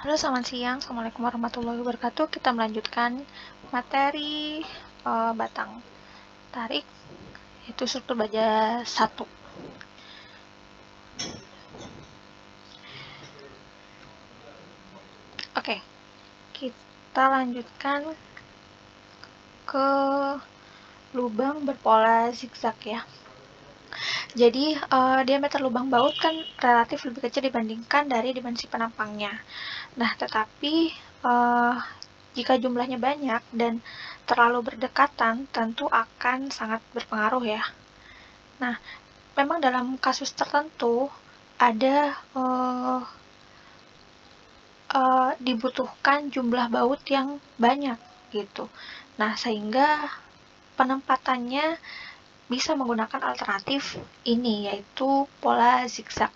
Halo, selamat siang. Assalamualaikum warahmatullahi wabarakatuh. Kita melanjutkan materi batang tarik, yaitu struktur baja 1. Oke, kita lanjutkan ke lubang berpola zigzag ya. Jadi diameter lubang baut kan relatif lebih kecil dibandingkan dari dimensi penampangnya. Nah, tetapi jika jumlahnya banyak dan terlalu berdekatan, tentu akan sangat berpengaruh ya. Nah, memang dalam kasus tertentu ada dibutuhkan jumlah baut yang banyak gitu. Nah, sehingga penempatannya bisa menggunakan alternatif ini, yaitu pola zigzag.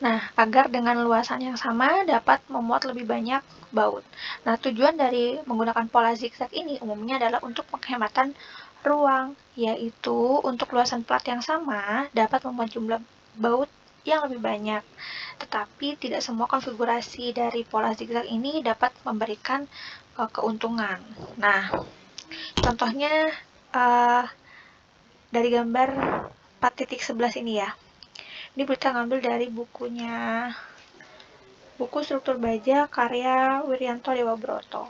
Nah, agar dengan luasan yang sama dapat memuat lebih banyak baut. Nah, tujuan dari menggunakan pola zigzag ini umumnya adalah untuk penghematan ruang, yaitu untuk luasan plat yang sama dapat memuat jumlah baut yang lebih banyak. Tetapi tidak semua konfigurasi dari pola zigzag ini dapat memberikan keuntungan. Nah, contohnya dari gambar 4.11 ini ya. Ini kita ngambil dari buku struktur baja karya Wiryanto Dewa Broto.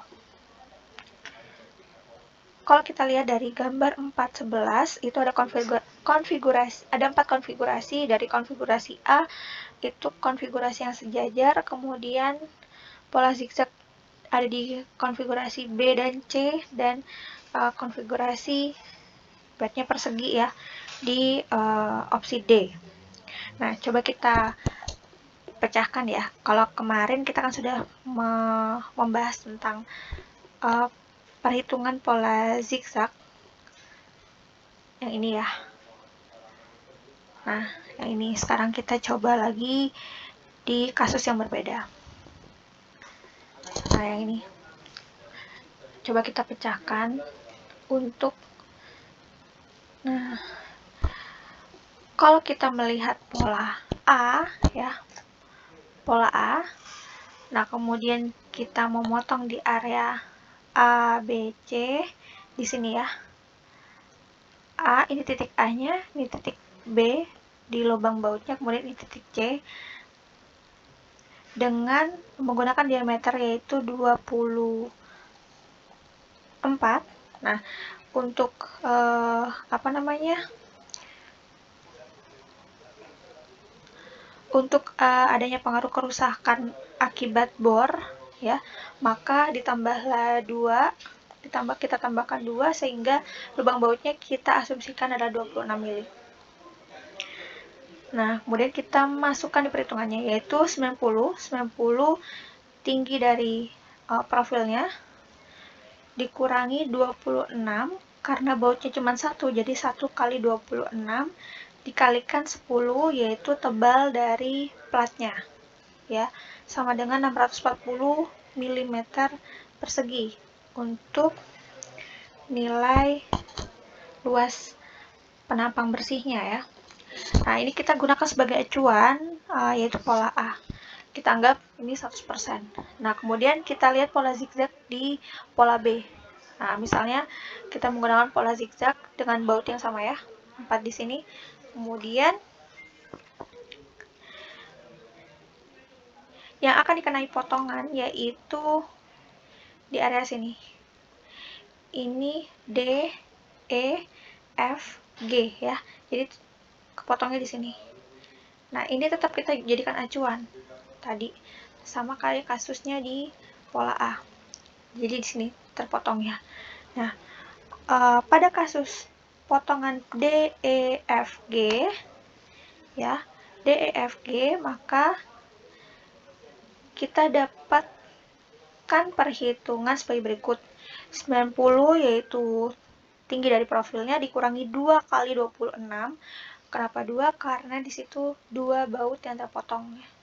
Kalau kita lihat dari gambar 4.11 itu ada ada 4 konfigurasi. Dari konfigurasi A itu konfigurasi yang sejajar, kemudian pola zigzag ada di konfigurasi B dan C, dan konfigurasi platnya persegi ya di opsi D. Nah, coba kita pecahkan ya. Kalau kemarin kita kan sudah membahas tentang perhitungan pola zigzag yang ini ya. Nah, yang ini sekarang kita coba lagi di kasus yang berbeda. Nah, yang ini coba kita pecahkan untuk, nah, kalau kita melihat pola A ya, pola A, nah kemudian kita memotong di area A, B, C di sini ya. A, ini titik A-nya, ini titik B di lubang bautnya, kemudian ini titik C, dengan menggunakan diameter yaitu 24. Nah, untuk adanya pengaruh kerusakan akibat bor ya, maka kita tambahkan 2 sehingga lubang bautnya kita asumsikan adalah 26 mili. Nah, kemudian kita masukkan di perhitungannya yaitu 90 tinggi dari profilnya dikurangi 26 karena bautnya cuma 1, jadi 1 kali 26 dikalikan 10 yaitu tebal dari platnya ya, sama dengan 640 mm persegi untuk nilai luas penampang bersihnya ya. Nah, ini kita gunakan sebagai acuan yaitu pola A. Kita anggap ini 100%. Nah, kemudian kita lihat pola zigzag di pola B. Nah, misalnya kita menggunakan pola zigzag dengan baut yang sama ya, 4 di sini. Kemudian yang akan dikenai potongan yaitu di area sini. Ini D, E, F, G ya. Jadi kepotongnya di sini. Nah, ini tetap kita jadikan acuan. Tadi sama kayak kasusnya di pola A. Jadi di sini terpotongnya. Nah, pada kasus potongan D, E, F, G ya, D, E, F, G, maka kita dapatkan perhitungan sebagai berikut. 90 yaitu tinggi dari profilnya dikurangi 2 kali 26. Kenapa 2? Karena di situ 2 baut yang terpotong.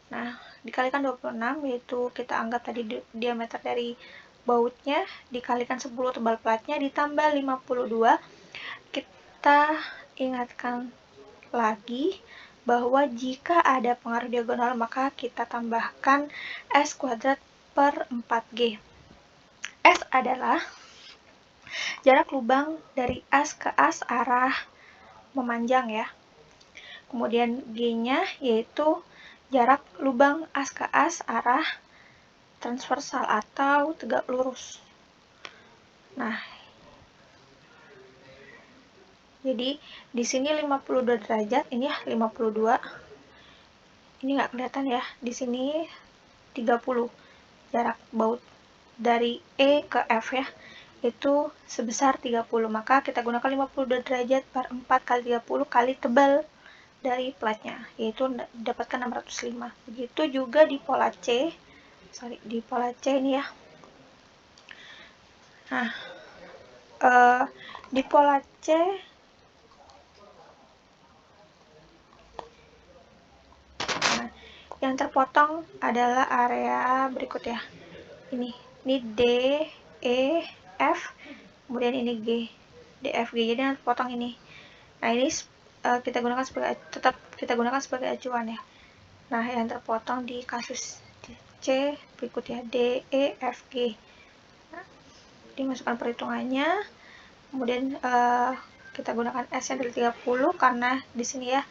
Nah, dikalikan 26 yaitu kita anggap tadi diameter dari bautnya dikalikan 10 tebal platnya ditambah 52. Kita ingatkan lagi bahwa jika ada pengaruh diagonal maka kita tambahkan S kuadrat per 4G. S adalah jarak lubang dari as ke as arah memanjang ya. Kemudian G-nya yaitu jarak lubang as ke as arah transversal atau tegak lurus. Nah, jadi di sini 52 derajat, ini ya 52. Ini nggak kelihatan ya. Di sini 30. Jarak baut dari E ke F ya, itu sebesar 30. Maka kita gunakan 52 derajat per 4 kali 30 kali tebal dari platnya, yaitu dapatkan 605. Begitu juga di pola C. Di pola C ini ya. Nah, di pola C yang terpotong adalah area berikut ya. Ini D, E, F, kemudian ini G, D, F, G. Jadi yang terpotong ini. Nah, ini kita gunakan sebagai acuan ya. Nah, yang terpotong di kasus C berikut ya, D, E, F, G. Nah, dimasukkan perhitungannya. Kemudian kita gunakan S yang dari 30 karena di sini ya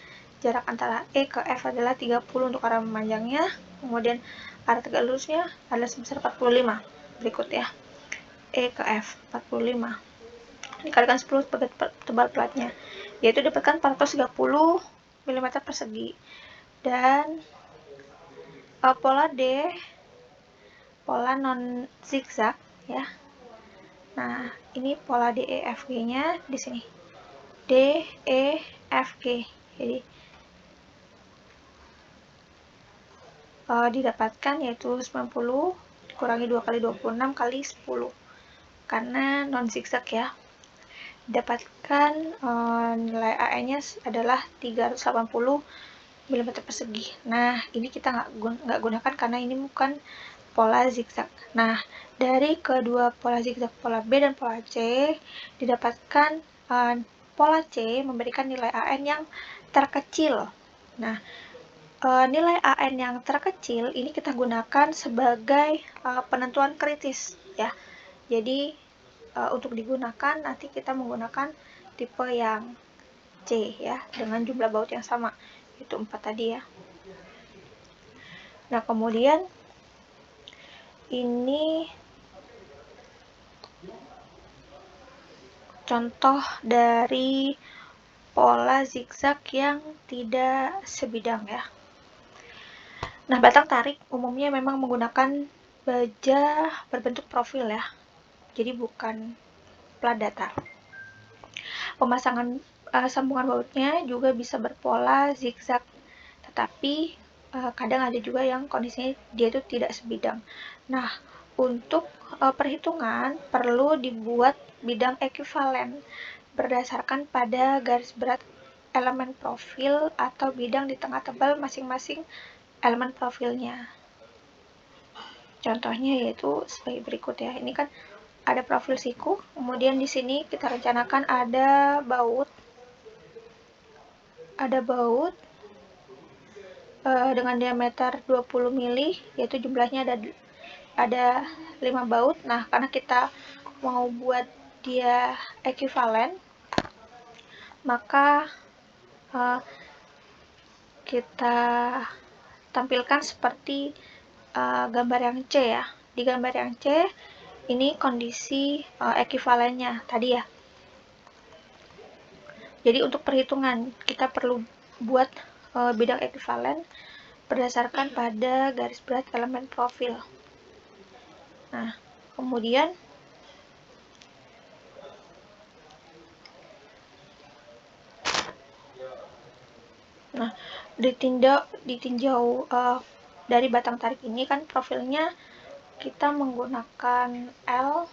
jarak antara E ke F adalah 30 untuk arah memanjangnya. Kemudian arah tegak lurusnya adalah sebesar 45. Berikut ya. E ke F 45. Dikalikan 10 sebagai tebal platnya, yaitu dapatkan 430 mm persegi. Dan pola D, pola non zigzag ya. Nah, ini pola DEFG-nya di sini. DEFG. Jadi didapatkan yaitu 90 kurangi 2 kali 26 kali 10. Karena non zigzag ya. Dapatkan nilai AN-nya adalah 380 mm persegi. Nah, ini kita nggak gunakan karena ini bukan pola zigzag. Nah, dari kedua pola zigzag, pola B dan pola C, didapatkan pola C memberikan nilai AN yang terkecil. Nah, nilai AN yang terkecil ini kita gunakan sebagai penentuan kritis ya. Jadi untuk digunakan nanti kita menggunakan tipe yang C ya, dengan jumlah baut yang sama, itu 4 tadi ya. Nah, kemudian ini contoh dari pola zigzag yang tidak sebidang ya. Nah, batang tarik umumnya memang menggunakan baja berbentuk profil ya. Jadi bukan plat datar. Pemasangan sambungan bautnya juga bisa berpola zigzag, tetapi kadang ada juga yang kondisinya dia itu tidak sebidang. Nah, untuk perhitungan perlu dibuat bidang ekuivalen berdasarkan pada garis berat elemen profil atau bidang di tengah tebal masing-masing elemen profilnya. Contohnya yaitu sebagai berikut ya. Ini kan ada profil siku, kemudian di sini kita rencanakan ada baut dengan diameter 20 mili, yaitu jumlahnya ada 5 baut. Nah, karena kita mau buat dia ekuivalen, maka kita tampilkan seperti gambar yang C ya. Di gambar yang C ini kondisi ekuivalennya tadi ya. Jadi untuk perhitungan kita perlu buat bidang ekuivalen berdasarkan pada garis berat elemen profil. Nah, kemudian ditinjau dari batang tarik ini kan profilnya kita menggunakan L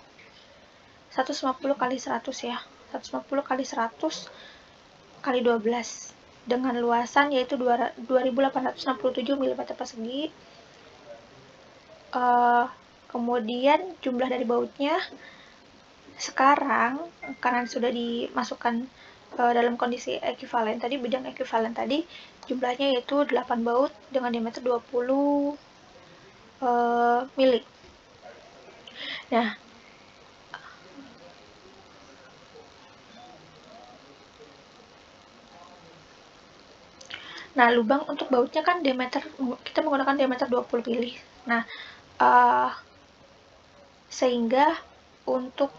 150 kali 100 ya. 150 kali 100 kali 12 dengan luasan yaitu 2867 mm persegi. Kemudian jumlah dari bautnya sekarang karena sudah dimasukkan dalam kondisi ekuivalen tadi, bidang ekuivalen tadi, Jumlahnya yaitu 8 baut dengan diameter 20 mili. Nah, lubang untuk bautnya kan diameter, kita menggunakan diameter 20 mili. Nah, sehingga untuk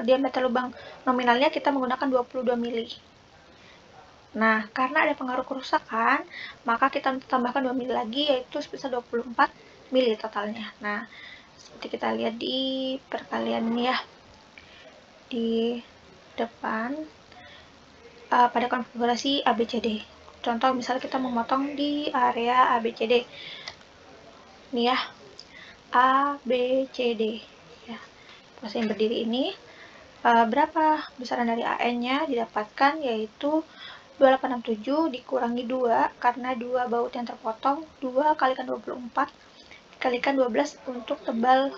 diameter lubang nominalnya kita menggunakan 22 mili. Nah, karena ada pengaruh kerusakan, maka kita tambahkan 2 mili lagi, yaitu sebesar 24 mili totalnya. Nah, seperti kita lihat di perkalian ini ya, di depan pada konfigurasi ABCD. Contoh misalnya kita memotong di area ABCD. Nih ya, ABCD. Ya, proses yang berdiri ini berapa besaran dari AN-nya didapatkan, yaitu 2867 dikurangi 2 karena 2 baut yang terpotong, 2 kalikan 24 dikalikan 12 untuk tebal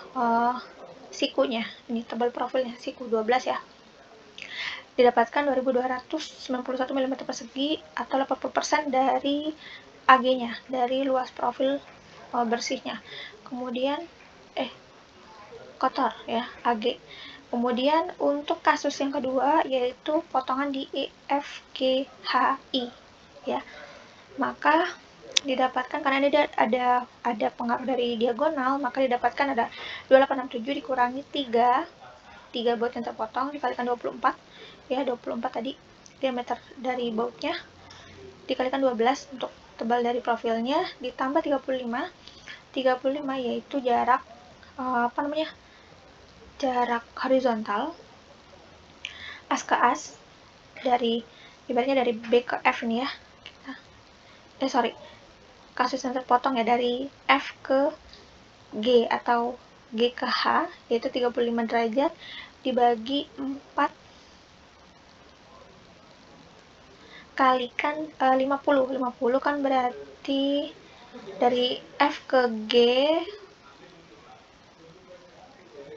sikunya. Ini tebal profilnya siku 12 ya. Didapatkan 2291 mm persegi atau 80% dari AG-nya, dari luas profil bersihnya. Kemudian kotor ya, AG. Kemudian untuk kasus yang kedua yaitu potongan di EFGHI ya. Maka didapatkan karena ada pengaruh dari diagonal, maka didapatkan ada 2867 dikurangi 3 baut yang terpotong dikalikan 24 ya, 24 tadi diameter dari bautnya dikalikan 12 untuk tebal dari profilnya ditambah 35 yaitu jarak jarak horizontal as ke as dari ibaratnya dari B ke F nih ya. Kasus yang terpotong ya dari F ke G atau G ke H, yaitu 35 derajat dibagi 4 kalikan 50 kan berarti dari F ke G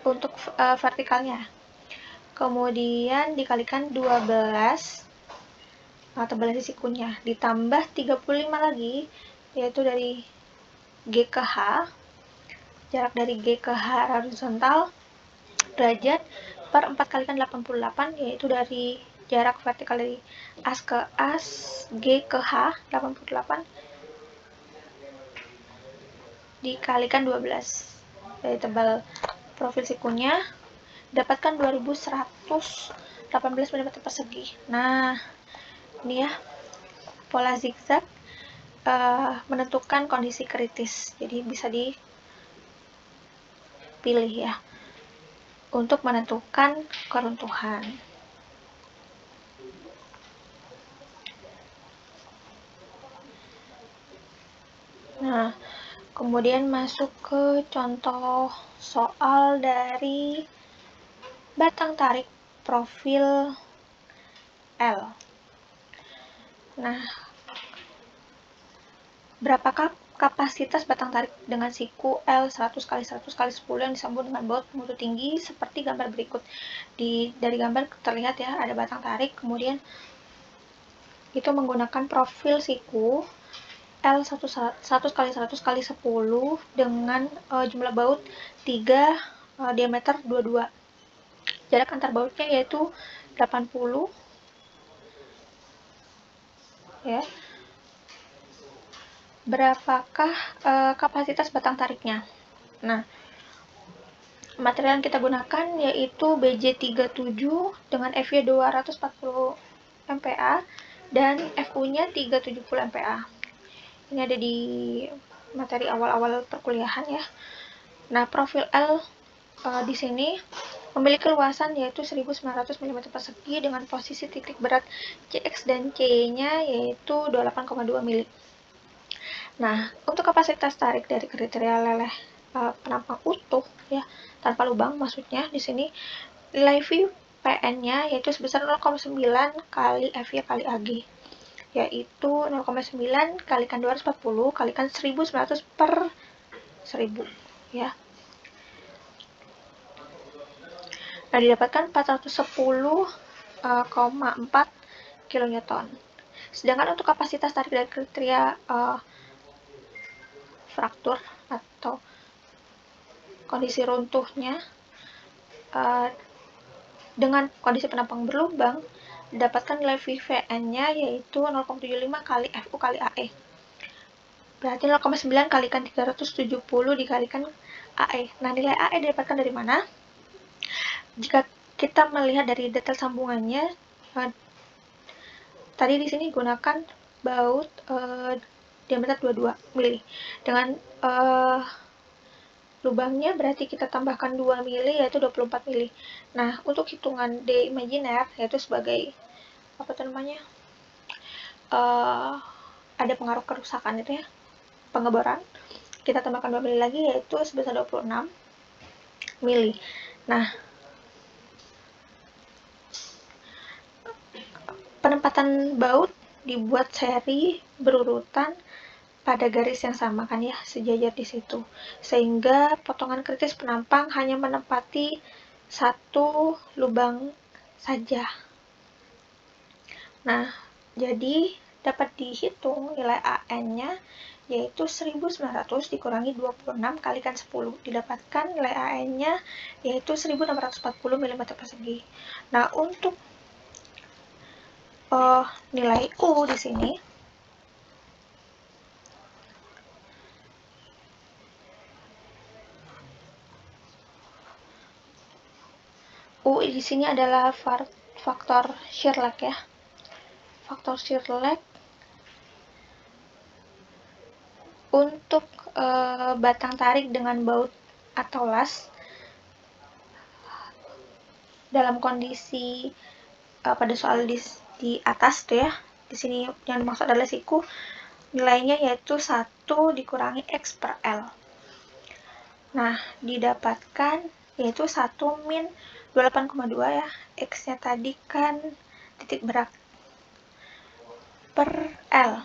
untuk vertikalnya, kemudian dikalikan 12 tebal dari sikunya, ditambah 35 lagi yaitu dari G ke H, jarak dari G ke H horizontal derajat per 4 kalikan 88 yaitu dari jarak vertikal dari as ke as G ke H 88 dikalikan 12 dari tebal profil sikunya dapatkan 2118 mm persegi. Nah, ini ya pola zigzag menentukan kondisi kritis, jadi bisa dipilih ya untuk menentukan keruntuhan. Nah, kemudian masuk ke contoh soal dari batang tarik profil L. Nah, berapakah kapasitas batang tarik dengan siku L 100 x 100 x 10 yang disambung dengan baut mutu tinggi seperti gambar berikut. Dari gambar terlihat ya, ada batang tarik, kemudian itu menggunakan profil siku L 100 x 100 x 10 dengan jumlah baut 3 diameter 22. Jarak antar bautnya yaitu 80 ya. Berapakah kapasitas batang tariknya? Nah, material yang kita gunakan yaitu BJ37 dengan FY 240 MPa dan FU-nya 370 MPa. Ini ada di materi awal-awal perkuliahan ya. Nah, profil L di sini memiliki luasan yaitu 1900 mm persegi dengan posisi titik berat CX dan C-nya yaitu 28,2 mili. Nah, untuk kapasitas tarik dari kriteria leleh penampang utuh ya, tanpa lubang maksudnya di sini nilai VPN-nya yaitu sebesar 0,9 kali FY kali AG, yaitu 0,9 kalikan 240 kalikan 1900 per 1000 ya. Nah, didapatkan 410,4 kN. Sedangkan untuk kapasitas tarik dari kriteria fraktur atau kondisi runtuhnya dengan kondisi penampang berlubang, didapatkan nilai VVN-nya yaitu 0,75 kali FU kali AE. Berarti 0,9 kalikan 370 dikalikan AE. Nah, nilai AE didapatkan dari mana? Jika kita melihat dari detail sambungannya, tadi di sini gunakan baut diameter 22 mili. Dengan lubangnya berarti kita tambahkan 2 mili yaitu 24 mili. Nah, untuk hitungan D imajiner yaitu sebagai apa namanya? Ada pengaruh kerusakan itu ya, pengeboran. Kita tambahkan 2 mili lagi yaitu sebesar 26 mili. Nah, penempatan baut dibuat seri berurutan pada garis yang sama kan ya, sejajar di situ. Sehingga potongan kritis penampang hanya menempati satu lubang saja. Nah, jadi dapat dihitung nilai AN-nya yaitu 1900 dikurangi 26 kalikan 10. Didapatkan nilai AN-nya yaitu 1640 mm persegi. Nah, untuk nilai U di sini U di sini adalah faktor shear lag ya. Faktor shear lag untuk batang tarik dengan baut atau las dalam kondisi pada soal di atas tuh ya. Di sini yang dimaksud adalah siku, nilainya yaitu 1 dikurangi X per L. Nah, didapatkan yaitu 1 min 28,2 ya. X-nya tadi kan titik berat per L.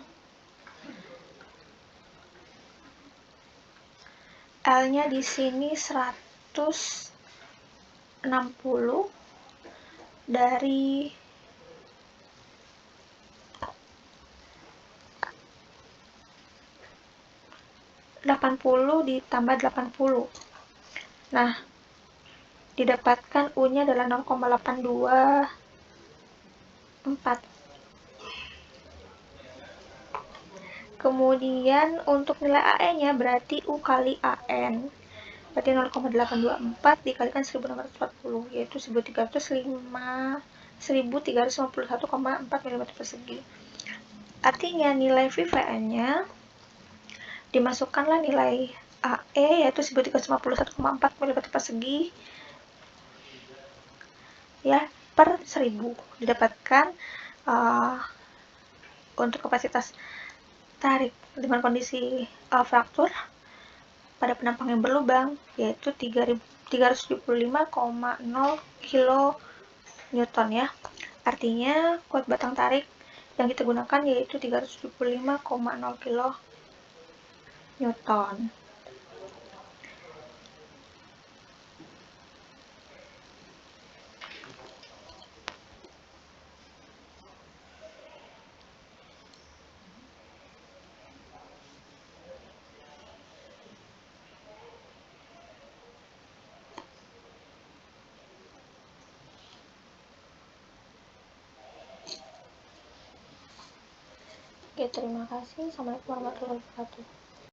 L-nya di sini 160 dari 80 ditambah 80. Nah, didapatkan U-nya adalah 0,824. Kemudian untuk nilai AE-nya berarti U kali AN. Berarti 0,824 dikalikan 1640 yaitu 1351,4 mm persegi. Artinya nilai VVN-nya dimasukkanlah nilai AE yaitu 1351,4 mm persegi ya per 1000. Didapatkan untuk kapasitas tarik dengan kondisi fraktur pada penampang yang berlubang yaitu 375,0 kN ya. Artinya kuat batang tarik yang kita gunakan yaitu 375,0 kN. Oke, terima kasih. Assalamualaikum warahmatullahi wabarakatuh.